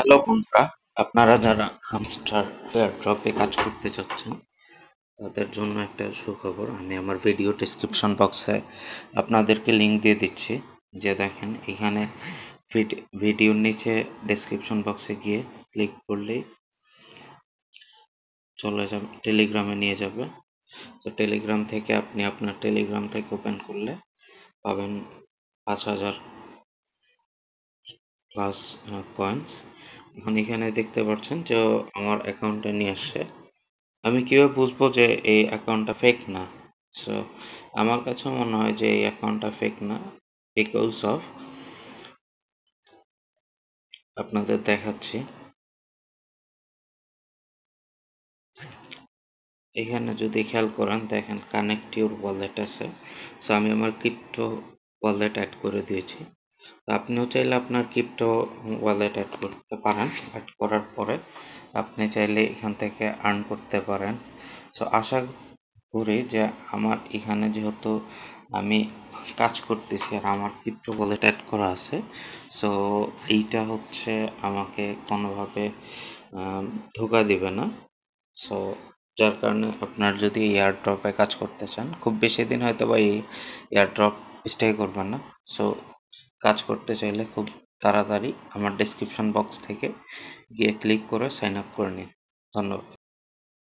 Hello বন্ধুরা, আপনারা যারা হামস্টার এয়ারড্রপে কাজ করতে চাচ্ছেন তাদের জন্য একটা সুখবর। আমি আমার ভিডিও ডেসক্রিপশন বক্সে আপনাদেরকে লিংক দিয়ে দিচ্ছি। যে দেখেন এখানে ভিডিওর নিচে ডেসক্রিপশন বক্সে গিয়ে ক্লিক করলেই চলে যাবে, টেলিগ্রামে নিয়ে যাবে। তো টেলিগ্রাম থেকে আপনি আপনার টেলিগ্রাম থেকে ওপেন করলে পাবেন 5,000 প্লাস পয়েন্টস। এখন এখানে দেখতে পাচ্ছেন যে আমার অ্যাকাউন্টে নিয়ে আসছে। আমি কিভাবে বুঝবো যে এই অ্যাকাউন্টটা ফেক না? সো আমার কাছে মনে হয় যে এই অ্যাকাউন্টটা ফেক না, বিকজ অফ আপনাদের দেখাচ্ছি। এখানে যদি খেয়াল করেন দেখেন কানেক্ট ইউর ওয়ালেট আছে। সো আমি আমার ক্রিপ্টো ওয়ালেট অ্যাড করে দিয়েছি। তো আপনিও চাইলে আপনার ক্রিপ্টো ওয়ালেট অ্যাড করতে পারেন। অ্যাড করার পরে আপনি চাইলে এখান থেকে আর্ন করতে পারেন। সো আশা করি যে আমার এখানে যেহেতু আমি কাজ করতেছি আর আমার ক্রিপ্টো ওয়ালেট অ্যাড করা আছে, সো এইটা হচ্ছে আমাকে কোনোভাবে ধোঁকা দিবে না। সো যার কারণে আপনার যদি এয়ারড্রপে কাজ করতে চান, খুব বেশি দিন হয়তো বা এই এয়ারড্রপ স্টে করবেন না। সো কাজ করতে চাইলে খুব তাড়াতাড়ি আমার ডেসক্রিপশন বক্স থেকে গিয়ে ক্লিক করে সাইন আপ করে নিন। ধন্যবাদ।